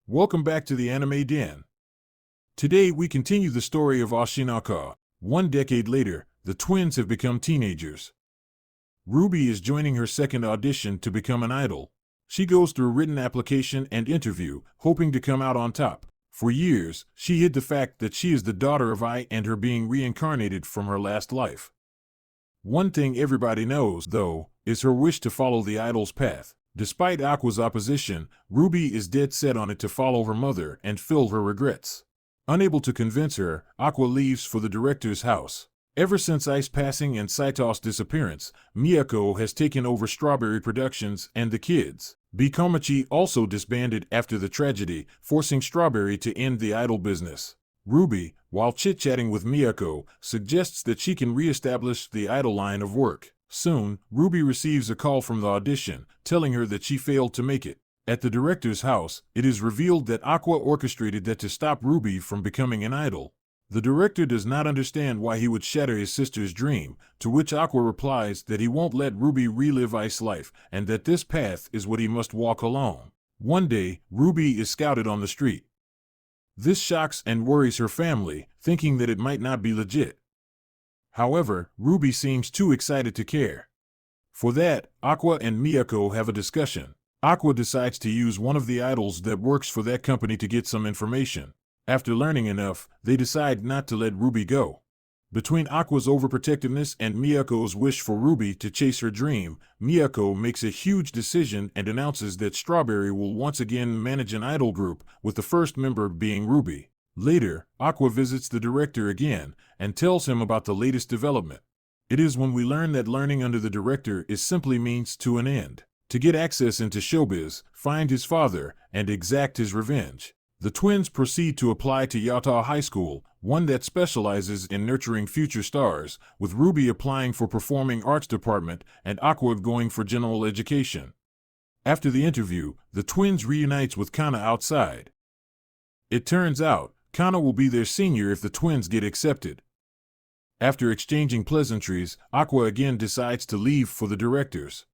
Welcome back to the Anime Den. Today we continue the story of Oshinaka. One decade later, the twins have become teenagers. Ruby is joining her second audition to become an idol. She goes through written application and interview, hoping to come out on top. For years, she hid the fact that she is the daughter of I and her being reincarnated from her last life. One thing everybody knows, though, is her wish to follow the idol's path. Despite Aqua's opposition, Ruby is dead set on it to follow her mother and fill her regrets. Unable to convince her, Aqua leaves for the director's house. Ever since Ice passing and Saito's disappearance, Miyako has taken over Strawberry Productions and the kids. Bikomachi also disbanded after the tragedy, forcing Strawberry to end the idol business. Ruby, while chit-chatting with Miyako, suggests that she can re-establish the idol line of work. Soon, Ruby receives a call from the audition, telling her that she failed to make it. At the director's house, it is revealed that Aqua orchestrated that to stop Ruby from becoming an idol. The director does not understand why he would shatter his sister's dream, to which Aqua replies that he won't let Ruby relive Ice's life, and that this path is what he must walk alone. One day, Ruby is scouted on the street. This shocks and worries her family, thinking that it might not be legit. However, Ruby seems too excited to care. For that, Aqua and Miyako have a discussion. Aqua decides to use one of the idols that works for that company to get some information. After learning enough, they decide not to let Ruby go. Between Aqua's overprotectiveness and Miyako's wish for Ruby to chase her dream, Miyako makes a huge decision and announces that Strawberry will once again manage an idol group, with the first member being Ruby. Later, Aqua visits the director again and tells him about the latest development. It is when we learn that learning under the director is simply means to an end. To get access into showbiz, find his father, and exact his revenge. The twins proceed to apply to Yata High School, one that specializes in nurturing future stars, with Ruby applying for Performing Arts Department and Aqua going for General Education. After the interview, the twins reunites with Kana outside. It turns out, Kana will be their senior if the twins get accepted. After exchanging pleasantries, Aqua again decides to leave for the directors.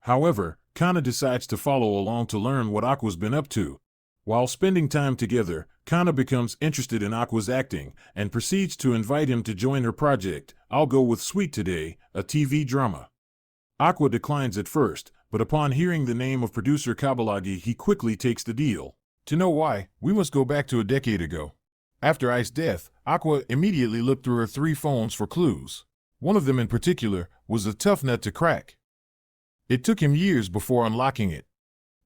However, Kana decides to follow along to learn what Aqua's been up to. While spending time together, Kana becomes interested in Aqua's acting and proceeds to invite him to join her project, I'll Go With Sweet Today, a TV drama. Aqua declines at first, but upon hearing the name of producer Kabalagi, he quickly takes the deal. To know why, we must go back to a decade ago. After Ice's death, Aqua immediately looked through her 3 phones for clues. One of them in particular was a tough nut to crack. It took him years before unlocking it.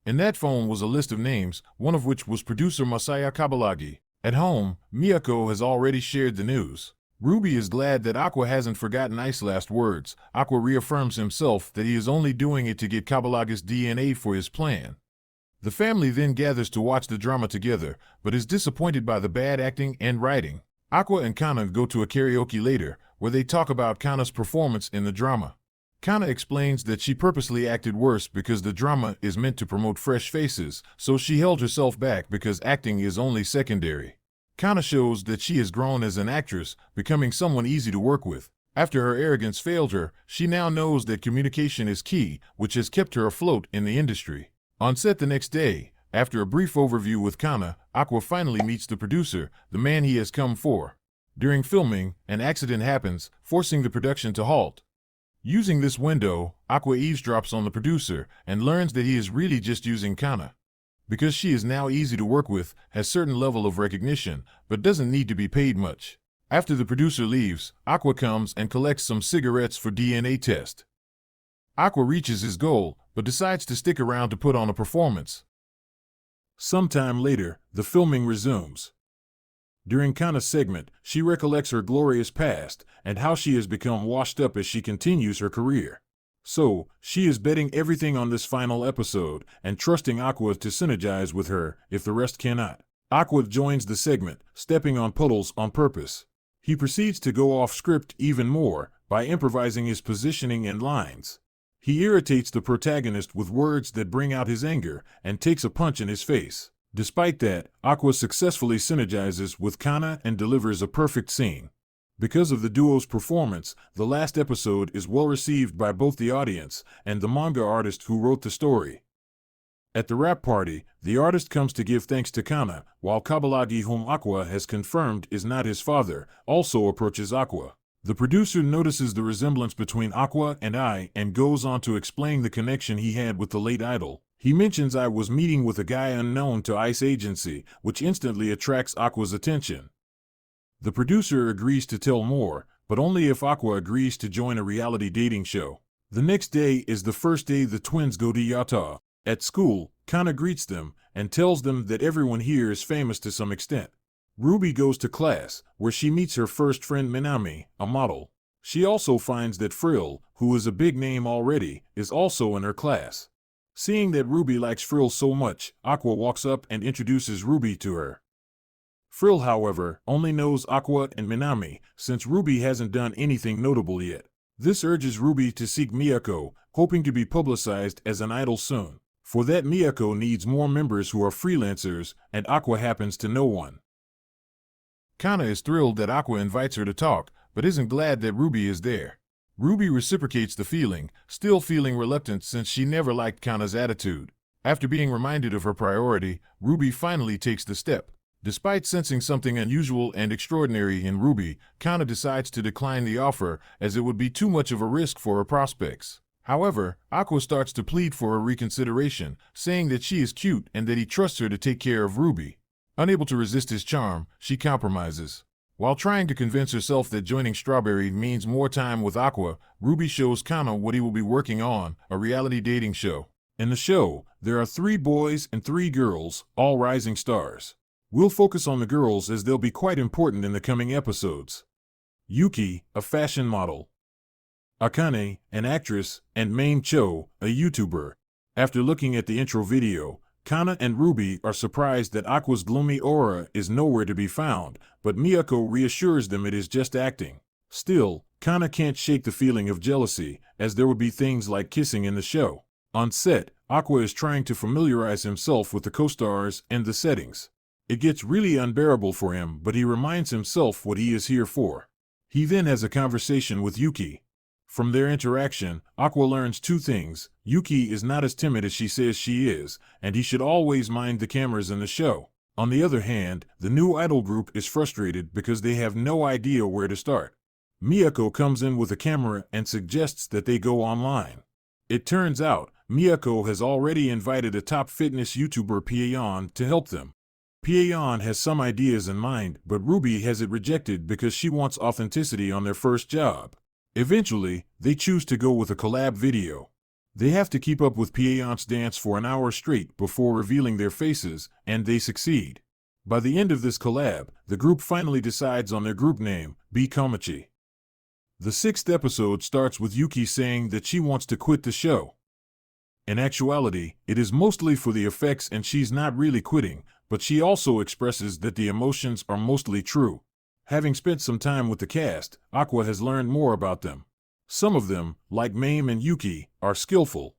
In that phone was a list of names, one of which was producer Masaya Kabalagi. At home, Miyako has already shared the news. Ruby is glad that Aqua hasn't forgotten Ice's last words. Aqua reaffirms himself that he is only doing it to get Kabalagi's DNA for his plan. The family then gathers to watch the drama together, but is disappointed by the bad acting and writing. Aqua and Kana go to a karaoke later, where they talk about Kana's performance in the drama. Kana explains that she purposely acted worse because the drama is meant to promote fresh faces, so she held herself back because acting is only secondary. Kana shows that she has grown as an actress, becoming someone easy to work with. After her arrogance failed her, she now knows that communication is key, which has kept her afloat in the industry. On set the next day, after a brief overview with Kana, Aqua finally meets the producer, the man he has come for. During filming, an accident happens, forcing the production to halt. Using this window, Aqua eavesdrops on the producer and learns that he is really just using Kana. Because she is now easy to work with, has certain level of recognition, but doesn't need to be paid much. After the producer leaves, Aqua comes and collects some cigarettes for DNA test. Aqua reaches his goal, but decides to stick around to put on a performance. Sometime later, the filming resumes. During Kana's segment, she recollects her glorious past and how she has become washed up as she continues her career. So, she is betting everything on this final episode and trusting Aqua to synergize with her if the rest cannot. Aqua joins the segment, stepping on puddles on purpose. He proceeds to go off script even more by improvising his positioning and lines. He irritates the protagonist with words that bring out his anger and takes a punch in his face. Despite that, Aqua successfully synergizes with Kana and delivers a perfect scene. Because of the duo's performance, the last episode is well received by both the audience and the manga artist who wrote the story. At the rap party, the artist comes to give thanks to Kana, while Kabalagi, whom Aqua has confirmed is not his father, also approaches Aqua. The producer notices the resemblance between Aqua and I and goes on to explain the connection he had with the late idol. He mentions I was meeting with a guy unknown to ICE agency, which instantly attracts Aqua's attention. The producer agrees to tell more, but only if Aqua agrees to join a reality dating show. The next day is the first day the twins go to Yata. At school, Kana greets them and tells them that everyone here is famous to some extent. Ruby goes to class, where she meets her first friend Minami, a model. She also finds that Frill, who is a big name already, is also in her class. Seeing that Ruby likes Frill so much, Aqua walks up and introduces Ruby to her. Frill, however, only knows Aqua and Minami, since Ruby hasn't done anything notable yet. This urges Ruby to seek Miyako, hoping to be publicized as an idol soon. For that, Miyako needs more members who are freelancers, and Aqua happens to know one. Kana is thrilled that Aqua invites her to talk, but isn't glad that Ruby is there. Ruby reciprocates the feeling, still feeling reluctant since she never liked Kana's attitude. After being reminded of her priority, Ruby finally takes the step. Despite sensing something unusual and extraordinary in Ruby, Kana decides to decline the offer as it would be too much of a risk for her prospects. However, Aqua starts to plead for a reconsideration, saying that she is cute and that he trusts her to take care of Ruby. Unable to resist his charm, she compromises. While trying to convince herself that joining Strawberry means more time with Aqua, Ruby shows Kana what he will be working on, a reality dating show. In the show, there are 3 boys and 3 girls, all rising stars. We'll focus on the girls as they'll be quite important in the coming episodes. Yuki, a fashion model. Akane, an actress, and Mame Cho, a YouTuber. After looking at the intro video, Kana and Ruby are surprised that Aqua's gloomy aura is nowhere to be found, but Miyako reassures them it is just acting. Still, Kana can't shake the feeling of jealousy, as there would be things like kissing in the show. On set, Aqua is trying to familiarize himself with the co-stars and the settings. It gets really unbearable for him, but he reminds himself what he is here for. He then has a conversation with Yuki. From their interaction, Aqua learns 2 things. Yuki is not as timid as she says she is, and he should always mind the cameras in the show. On the other hand, the new idol group is frustrated because they have no idea where to start. Miyako comes in with a camera and suggests that they go online. It turns out, Miyako has already invited a top fitness YouTuber Pieon to help them. Pieon has some ideas in mind, but Ruby has it rejected because she wants authenticity on their first job. Eventually, they choose to go with a collab video. They have to keep up with Pieon's dance for an hour straight before revealing their faces, and they succeed. By the end of this collab, the group finally decides on their group name, B Komachi. The 6th episode starts with Yuki saying that she wants to quit the show. In actuality, it is mostly for the effects and she's not really quitting, but she also expresses that the emotions are mostly true. Having spent some time with the cast, Aqua has learned more about them. Some of them, like Mame and Yuki, are skillful.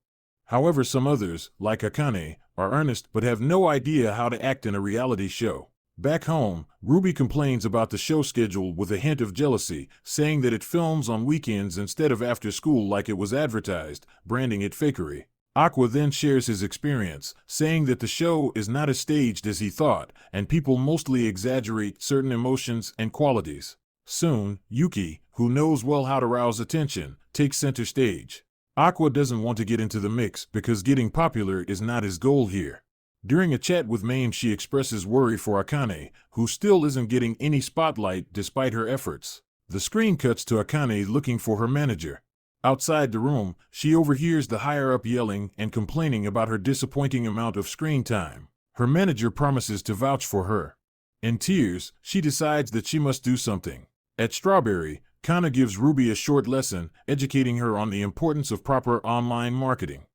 However, some others, like Akane, are earnest but have no idea how to act in a reality show. Back home, Ruby complains about the show schedule with a hint of jealousy, saying that it films on weekends instead of after school like it was advertised, branding it fakery. Aqua then shares his experience, saying that the show is not as staged as he thought, and people mostly exaggerate certain emotions and qualities. Soon, Yuki, who knows well how to rouse attention, takes center stage. Aqua doesn't want to get into the mix because getting popular is not his goal here. During a chat with Mame, she expresses worry for Akane, who still isn't getting any spotlight despite her efforts. The screen cuts to Akane looking for her manager. Outside the room, she overhears the higher-up yelling and complaining about her disappointing amount of screen time. Her manager promises to vouch for her. In tears, she decides that she must do something. At Strawberry, Kana gives Ruby a short lesson, educating her on the importance of proper online marketing.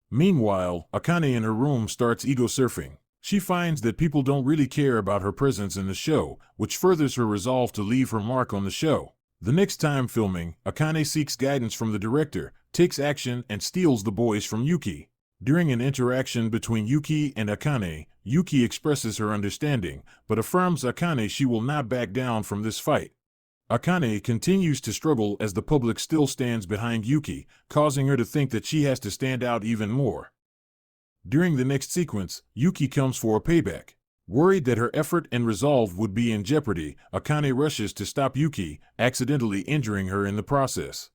Meanwhile, Akane in her room starts ego surfing. She finds that people don't really care about her presence in the show, which furthers her resolve to leave her mark on the show. The next time filming, Akane seeks guidance from the director, takes action, and steals the boys from Yuki. During an interaction between Yuki and Akane, Yuki expresses her understanding, but affirms Akane she will not back down from this fight. Akane continues to struggle as the public still stands behind Yuki, causing her to think that she has to stand out even more. During the next sequence, Yuki comes for a payback. Worried that her effort and resolve would be in jeopardy, Akane rushes to stop Yuki, accidentally injuring her in the process.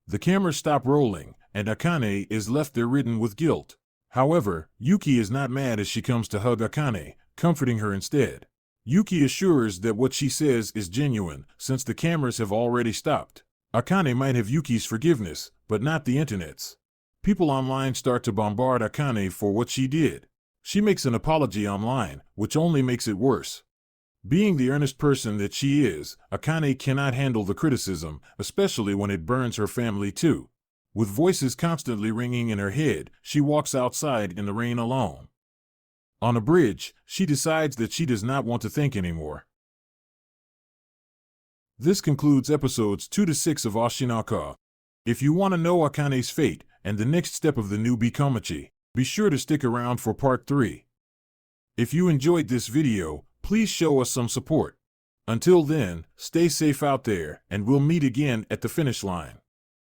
The cameras stop rolling, and Akane is left there ridden with guilt. However, Yuki is not mad as she comes to hug Akane, comforting her instead. Yuki assures that what she says is genuine, since the cameras have already stopped. Akane might have Yuki's forgiveness, but not the internet's. People online start to bombard Akane for what she did. She makes an apology online, which only makes it worse. Being the earnest person that she is, Akane cannot handle the criticism, especially when it burns her family too. With voices constantly ringing in her head, she walks outside in the rain alone. On a bridge, she decides that she does not want to think anymore. This concludes episodes 2 to 6 of Oshinaka. If you want to know Akane's fate and the next step of the new Bikomachi, be sure to stick around for part 3. If you enjoyed this video, please show us some support. Until then, stay safe out there, and we'll meet again at the finish line.